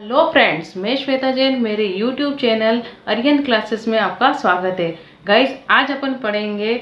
Hello friends, मैं श्वेता जैन। मेरे YouTube channel Arihant classes में आपका स्वागत है। गाइस, आज अपन पढ़ेंगे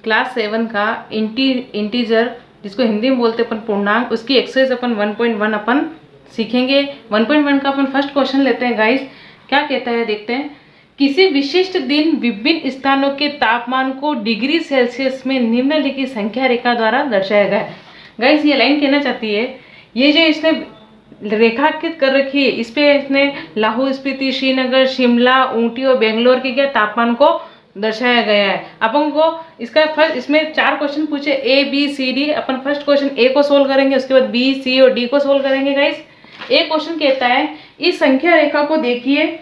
क्लास 7 का इंटीजर, जिसको हिंदी में बोलते अपन पूर्णांक। उसकी एक्सरसाइज अपन 1.1 अपन सीखेंगे। 1.1 का अपन फर्स्ट क्वेश्चन लेते हैं। गाइस, क्या कहता है देखते हैं। किसी विशिष्ट दिन विभिन्न स्थानों के तापमान को डिग्री सेल्सियस में निम्नलिखित संख्या रेखा द्वारा दर्शाया गया है। गाइस, ये लाइन कहना चाहती है, ये जो इसने रेखांकित कर रखी है, इस पे इसने लाहौल स्पीति, श्रीनगर, शिमला, ऊटी और बेंगलोर के क्या तापमान को दर्शाया गया है। अपन को इसका फर्स्ट, इसमें 4 क्वेश्चन पूछे, ए बी सी डी। अपन फर्स्ट क्वेश्चन ए को सोल्व करेंगे, उसके बाद बी सी और डी को सोल्व करेंगे। गाइस, ए क्वेश्चन कहता है, इस संख्या रेखा को देखिए,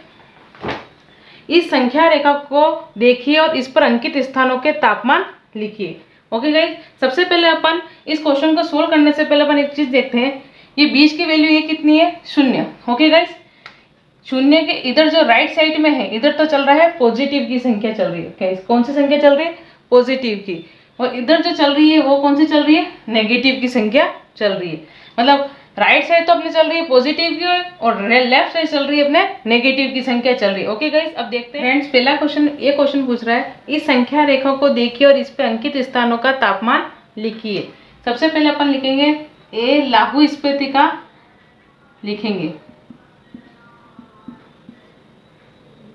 इस संख्या रेखा को देखिए और इस पर अंकित स्थानों के तापमान लिखिए। ओके गाइस, सबसे पहले अपन इस क्वेश्चन को सोल्व करने से पहले अपन एक चीज देखते हैं। ये बीच की वैल्यू ये कितनी है? 0। ओके गाइस, 0 के इधर जो राइट साइड में है, इधर तो चल रहा है पॉजिटिव की संख्या चल रही है। गाइस, कौन सी संख्या चल रही है? पॉजिटिव की। और इधर जो चल रही है वो कौन सी चल रही है? नेगेटिव की संख्या चल रही है। मतलब राइट साइड तो अपने चल रही है पॉजिटिव की और लेफ्ट साइड चल रही है अपने नेगेटिव की संख्या चल रही है। ओके गाइस, अब देखते हैं फ्रेंड्स, पहला क्वेश्चन, ये क्वेश्चन पूछ रहा है, इस संख्या रेखा को देखिए और इस पे अंकित स्थानों का तापमान लिखिए। सबसे पहले अपन लिखेंगे ए लाहौल स्पीति का लिखेंगे।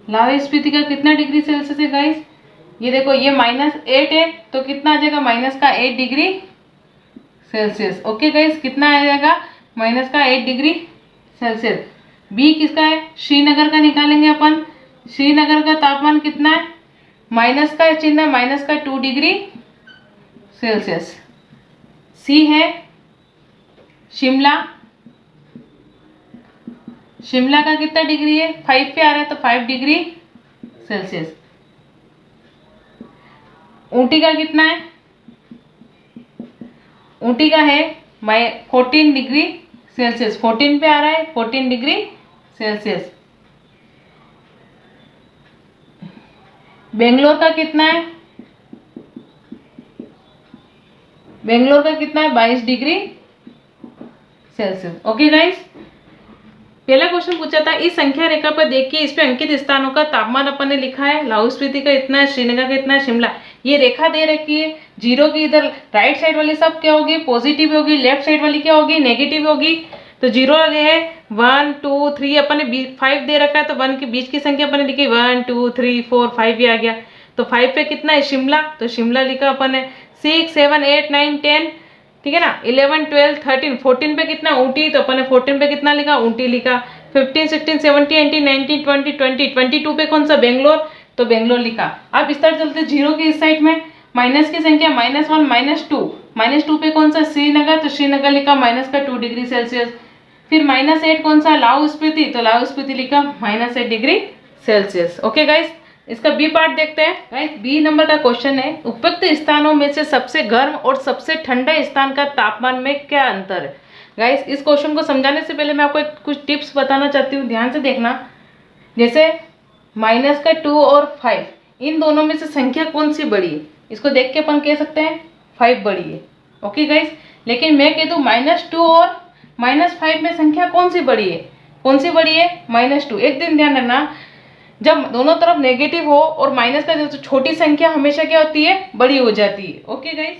लाहौल स्पीति का कितना डिग्री सेल्सियस है गाइस? ये देखो, ये -8 है तो कितना आ जाएगा? -8 डिग्री सेल्सियस। ओके गाइस, कितना आ जाएगा? -8 डिग्री सेल्सियस। बी किसका है? श्रीनगर का निकालेंगे अपन। श्रीनगर का तापमान कितना है? माइनस का चिन्ह है, -2 डिग्री सेल्सियस। सी है शिमला। शिमला का कितना डिग्री है? 5 पे आ रहा है तो 5 डिग्री सेल्सियस। ऊटी का कितना है? ऊटी का है 14 डिग्री सेल्सियस। 14 पे आ रहा है, 14 डिग्री सेल्सियस। बेंगलोर का कितना है? बेंगलोर का कितना है? 22 डिग्री सेल्सियस। ओके गाइस, पहला क्वेश्चन पूछा था, इस संख्या रेखा पर देखिए, इस पे अंकित स्थानों का तापमान अपन ने लिखा है। लाहौल स्पीति का इतना है, श्रीनगर का इतना है, शिमला। ये रेखा दे रखी है, जीरो की इधर राइट साइड वाली सब क्या होगी? पॉजिटिव होगी। लेफ्ट साइड वाली क्या होगी? नेगेटिव होगी। तो जीरो है 1 2 3, अपन ने 5 दे रखा है तो 1 के बीच की संख्या अपन ने लिखी 1 2 3 4 5 भी आ गया। तो 5 पे कितना है? शिमला। तो शिमला लिखा अपन ने 6 7 8 9 10, ठीक है ना। 11 12 13, 14 पे कितना? ऊटी। तो अपन ने 14 पे कितना लिखा? ऊटी लिखा। 15 16 17 18 19 20 20, 22 पे कौन सा? बेंगलोर। तो बेंगलोर लिखा। अब इस तरह चलते जीरो की इस साइड में माइनस की संख्या -1 -2 पे कौन सा? श्रीनगर। तो श्रीनगर लिखा -2 डिग्री सेल्सियस। फिर -8 कौन सा? लाहौल स्पीति। तो लाहौल स्पीति लिखा -8 डिग्री सेल्सियस। ओके गाइस, इसका बी पार्ट देखते हैं। गाइस, बी नंबर का क्वेश्चन है, उपयुक्त स्थानों में से सबसे गर्म और सबसे ठंडा स्थान का तापमान में क्या अंतर है? गाइस, इस क्वेश्चन को समझाने से पहले मैं आपको कुछ टिप्स बताना चाहती हूँ, ध्यान से देखना। जैसे -2 और 5, इन दोनों में से संख्या कौन सी बड़ी है? इसको देख के अपन कह सकते हैं 5 बड़ी है। ओके गाइस, लेकिन मैं कह दूँ -2 और -5 में संख्या कौन सी बड़ी है? कौन सी बड़ी है? -2। एक दिन ध्यान रखना, जब दोनों तरफ नेगेटिव हो और माइनस का जो छोटी संख्या हमेशा क्या होती है? बड़ी हो जाती है। ओके गाइस,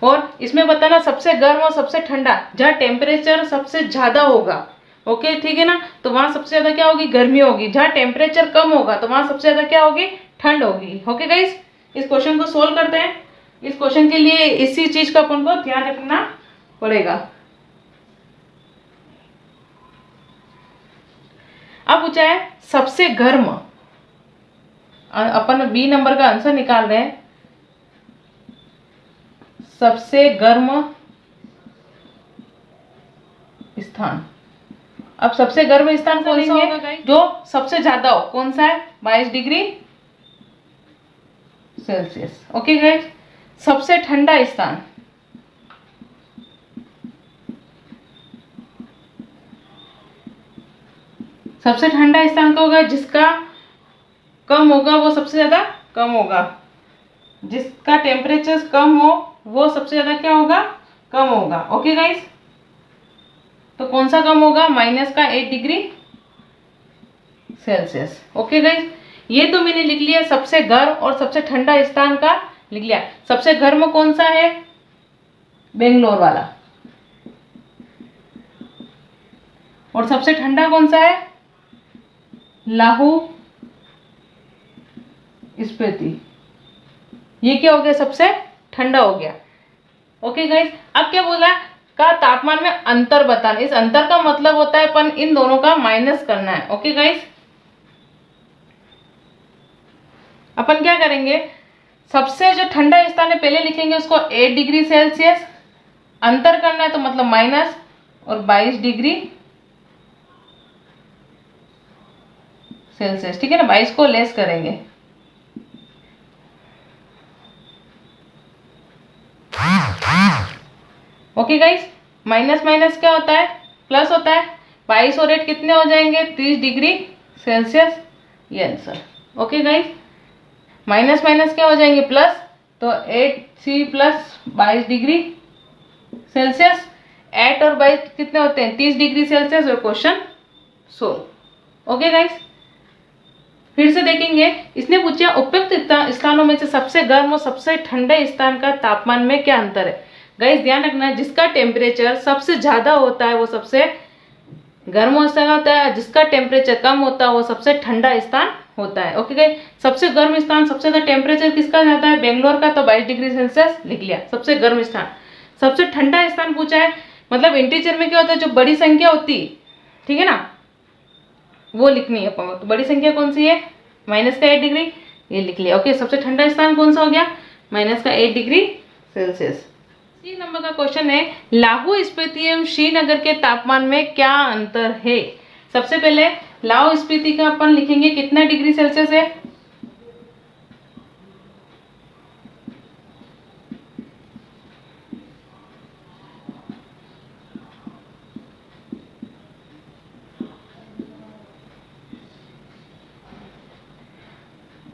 और इसमें बताना सबसे गर्म और सबसे ठंडा, जहाँ टेम्परेचर सबसे ज्यादा होगा। ओके, ठीक है ना, तो वहां सबसे ज्यादा क्या होगी? गर्मी होगी। जहाँ टेम्परेचर कम होगा तो वहां सबसे ज्यादा क्या होगी? ठंड होगी। ओके गाइस, इस क्वेश्चन को सोल्व करते हैं। इस क्वेश्चन के लिए इसी चीज का अपन को ध्यान रखना पड़ेगा। अब पूछा है सबसे गर्म, अपन बी नंबर का आंसर निकाल रहे हैं। सबसे गर्म स्थान। अब सबसे गर्म स्थान कौन सा होगा? जो सबसे ज्यादा हो। कौन सा है? 22 डिग्री सेल्सियस। ओके गाइस, सबसे ठंडा स्थान, सबसे ठंडा स्थान का होगा जिसका कम होगा वो सबसे ज्यादा कम होगा। जिसका टेम्परेचर कम हो वो सबसे ज्यादा क्या होगा? कम होगा। ओके गाइस, तो कौन सा कम होगा? -8 डिग्री सेल्सियस। ओके गाइस, ये तो मैंने लिख लिया सबसे गर्म और सबसे ठंडा स्थान का लिख लिया। सबसे गर्म कौन सा है? बेंगलोर वाला। और सबसे ठंडा कौन सा है? लाहौल स्पीति। ये क्या हो गया? सबसे ठंडा हो गया। ओके गाइस, अब क्या बोला? का तापमान में अंतर बताना। इस अंतर का मतलब होता है अपन इन दोनों का माइनस करना है। ओके गाइस, अपन क्या करेंगे? सबसे जो ठंडा स्थान है पहले लिखेंगे उसको 8 डिग्री सेल्सियस, अंतर करना है तो मतलब माइनस, और 22 डिग्री सेल्सियस। ठीक है ना, 22 को लेस करेंगे। ओके गाइस, माइनस माइनस क्या होता है? प्लस होता है। 22 और 8 कितने हो जाएंगे? 30 डिग्री सेल्सियस, ये answer. Okay guys, minus minus क्या हो जाएंगे? प्लस, तो 8c प्लस 22 डिग्री सेल्सियस। 8 और 22 कितने होते हैं? 30 डिग्री सेल्सियस। और क्वेश्चन सोल्व। ओके गाइस, फिर से देखेंगे। इसने पूछा उपयुक्त स्थानों में से सबसे गर्म और सबसे ठंडे स्थान का तापमान में क्या अंतर है। गाइस ध्यान रखना, जिसका टेम्परेचर सबसे ज्यादा होता है वो सबसे गर्म स्थान होता है, जिसका टेम्परेचर कम होता है वो सबसे ठंडा स्थान होता है। ओके गाइस, सबसे गर्म स्थान, सबसे ज्यादा टेम्परेचर किसका जाता है? बेंगलोर का, तो 22 डिग्री सेल्सियस लिख लिया सबसे गर्म स्थान। सबसे ठंडा स्थान पूछा है, मतलब इंटीजर में क्या होता है? जो बड़ी संख्या होती है, ठीक है ना, वो लिखनी है अपन। तो बड़ी संख्या कौन सी है? माइनस का 8 डिग्री, ये लिख लिया। ओके, सबसे ठंडा स्थान कौन सा हो गया? माइनस का 8 डिग्री सेल्सियस। 3 नंबर का क्वेश्चन है, लाहौल स्पीति एवं श्रीनगर के तापमान में क्या अंतर है। सबसे पहले लाहौल स्पीति का अपन लिखेंगे कितना डिग्री सेल्सियस है?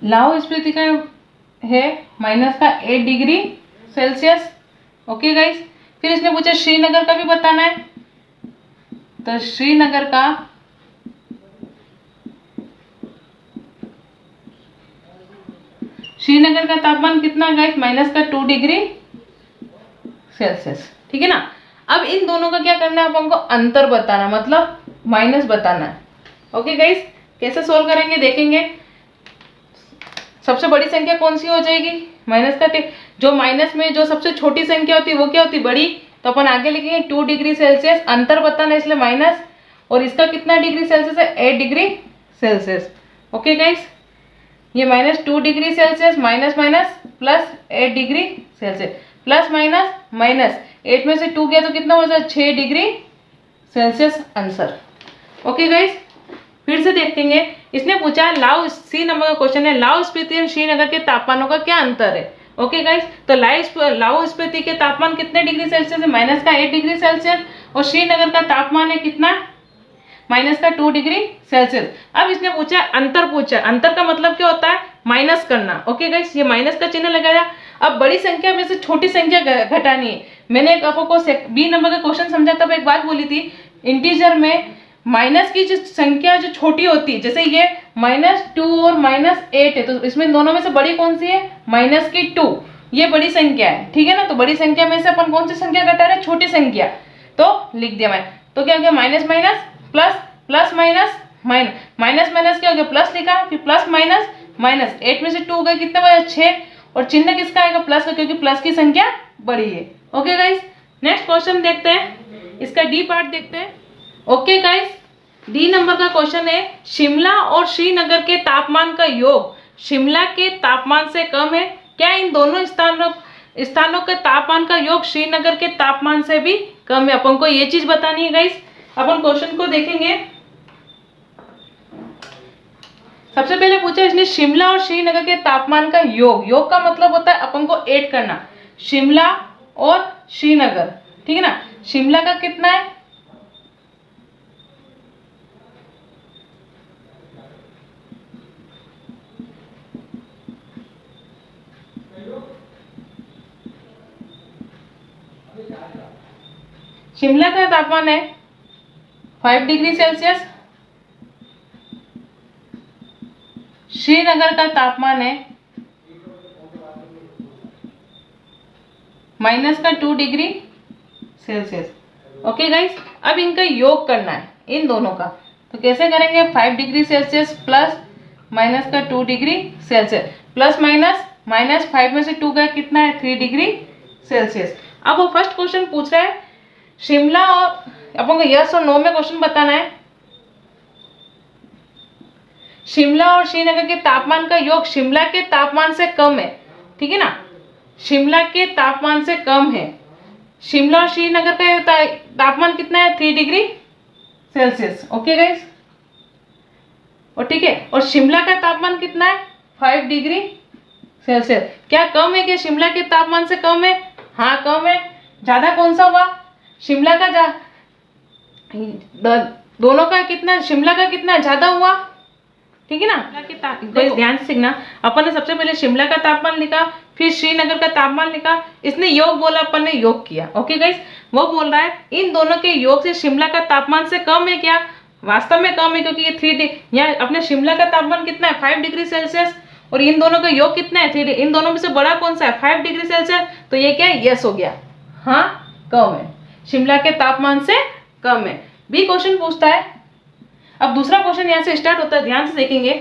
लाहौल स्पीति का है माइनस का 8 डिग्री सेल्सियस। ओके गाइस, फिर इसने पूछा श्रीनगर का भी बताना है, तो श्रीनगर का तापमान कितना गाइस? माइनस का 2 डिग्री सेल्सियस। ठीक है ना। अब इन दोनों का क्या करना है? अपन को अंतर बताना, मतलब माइनस बताना है। ओके गाइस, कैसे सोल्व करेंगे देखेंगे। सबसे बड़ी संख्या कौन सी हो जाएगी? माइनस का जो माइनस में जो सबसे छोटी संख्या होती है वो क्या होती है? बड़ी। तो अपन आगे लिखेंगे 2 डिग्री सेल्सियस, अंतर बताना इसलिए माइनस, और इसका कितना डिग्री सेल्सियस है? 8 डिग्री सेल्सियस। ओके गाइस, ये minus 2 degree Celsius, minus minus plus 8 degree Celsius, plus minus minus, 8 में से 2 गया तो कितना हो जाए? 6 degree Celsius answer. Okay guys, फिर से देखेंगे। इसने पूछा लाहौल, सी नंबर का क्वेश्चन है, लाहौल स्पीति और श्रीनगर के तापमानों का क्या अंतर है। ओके गाइस, तो लाहौल स्पीति के तापमान कितने डिग्री सेल्सियस है? माइनस का 8 डिग्री सेल्सियस। और श्रीनगर का तापमान है कितना? माइनस का 2 डिग्री सेल्सियस। अब इसने पूछा अंतर, पूछा अंतर का मतलब क्या होता है? माइनस करना। ओके गाइस, ये माइनस का चिन्ह लगाया। अब बड़ी संख्या में से छोटी संख्या घटानी है। मैंने एक आपको बी नंबर का क्वेश्चन समझा तब एक बात बोली थी, इंटीजर में माइनस की जो संख्या जो छोटी होती है, जैसे ये -2 और -8 है, तो इसमें दोनों में से बड़ी कौन सी है? माइनस की 2, ये बड़ी संख्या है। ठीक है ना, तो बड़ी संख्या में से अपन कौन सी संख्या घटा रहे हैं? छोटी संख्या। तो लिख दिया मैं, तो क्या हो गया? Minus minus plus, plus minus minus, minus minus क्या हो गया? प्लस लिखा, फिर प्लस माइनस माइनस, 8 में से 2 गए कितने बचे? 6, और चिन्ह किसका आएगा? प्लस का, क्योंकि प्लस की संख्या बड़ी है। ओके गाइस, नेक्स्ट क्वेश्चन देखते हैं, इसका डी पार्ट देखते हैं। ओके गाइस, डी नंबर का क्वेश्चन है, शिमला और श्रीनगर के तापमान का योग शिमला के तापमान से कम है, क्या इन दोनों स्थानों के तापमान का योग श्रीनगर के तापमान से भी कम है? अपन को ये चीज बतानी है गाइस। अपन क्वेश्चन को देखेंगे। सबसे पहले पूछा इसने शिमला और श्रीनगर के तापमान का योग, योग का मतलब होता है अपन को ऐड करना, शिमला और श्रीनगर। ठीक है ना, शिमला का कितना है? शिमला का तापमान है 5 डिग्री सेल्सियस, श्रीनगर का तापमान है -2 डिग्री सेल्सियस। ओके गाइस, अब इनका योग करना है इन दोनों का, तो कैसे करेंगे? 5 degree Celsius plus -2 degree Celsius, plus minus 5 में से 2 गया, कितना है? 3 डिग्री सेल्सियस। अब वो फर्स्ट क्वेश्चन पूछ रहा है शिमला, और अपन को यस और नो में क्वेश्चन बताना है। शिमला और श्रीनगर के तापमान का योग शिमला के तापमान से कम है, ठीक है ना? शिमला के तापमान से कम है। शिमला और श्रीनगर का तापमान कितना है? 3 डिग्री सेल्सियस। ओके गाइस, और ठीक है, और शिमला का तापमान कितना है? 5 डिग्री सेल्सियस। क्या कम है? क्या शिमला के तापमान से कम है? हाँ कम है। ज्यादा कौन सा हुआ? शिमला का दोनों का कितना? शिमला का कितना ज्यादा हुआ, ठीक है ना? ध्यान से सीखना, अपन ने सबसे पहले शिमला का तापमान लिखा, फिर श्रीनगर का तापमान लिखा, इसने योग बोला, अपन ने योग किया। ओके गाइस, वो बोल रहा है इन दोनों के योग से शिमला का तापमान से कम है। क्या वास्तव में कम है? क्योंकि ये 3 यहाँ अपने शिमला का तापमान कितना है? 5 डिग्री सेल्सियस, और इन दोनों का योग कितना है? 3। इन दोनों में से बड़ा कौन सा है? 5 डिग्री सेल्सियस। तो ये क्या है? यस हो गया, हाँ कम है, शिमला के तापमान से कम है। बी क्वेश्चन पूछता है, अब दूसरा क्वेश्चन यहाँ से स्टार्ट होता है, ध्यान से देखेंगे।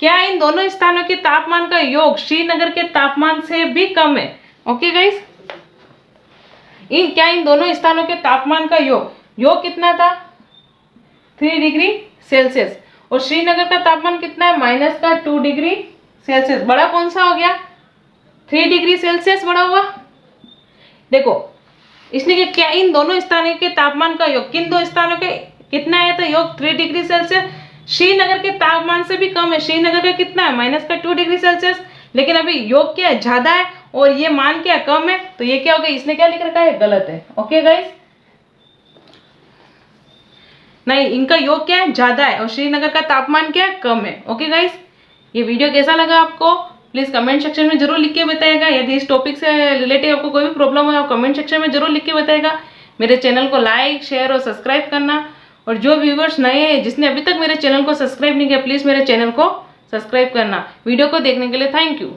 क्या इन दोनों स्थानों के तापमान का योग श्रीनगर के तापमान से भी कम है? ओके गाइस, क्या इन दोनों स्थानों के तापमान का योग कितना था? 3 डिग्री सेल्सियस, और श्रीनगर का तापमान कितना है? -2 डिग्री सेल्सियस। बड़ा कौन सा हो गया? 3 डिग्री सेल्सियस बड़ा हुआ। देखो इसने क्या इन दोनों स्थानों के तापमान का योग किन दो स्थानों के कितना है? तो योग 3 डिग्री सेल्सियस। श्रीनगर के तापमान से भी कम है। श्रीनगर का कितना है? -2 डिग्री सेल्सियस। लेकिन अभी योग क्या है? ज्यादा है, और ये मान क्या कम है, तो ये क्या हो गया? इसने क्या लिख रखा है? गलत है। ओके गाइस, नहीं, इनका योग क्या है? ज्यादा है, और श्रीनगर का तापमान क्या है? कम है। ओके गाइस, ये वीडियो कैसा लगा आपको? प्लीज कमेंट सेक्शन में जरूर लिख के बताइएगा। यदि इस टॉपिक से रिलेटेड आपको कोई भी प्रॉब्लम है, कमेंट सेक्शन में जरूर लिख के बताइएगा। मेरे चैनल को लाइक, शेयर और सब्सक्राइब करना, और जो व्यूवर्स नए हैं जिसने अभी तक मेरे चैनल को सब्सक्राइब नहीं किया, प्लीज मेरे चैनल को सब्सक्राइब करना। वीडियो को देखने के लिए थैंक यू।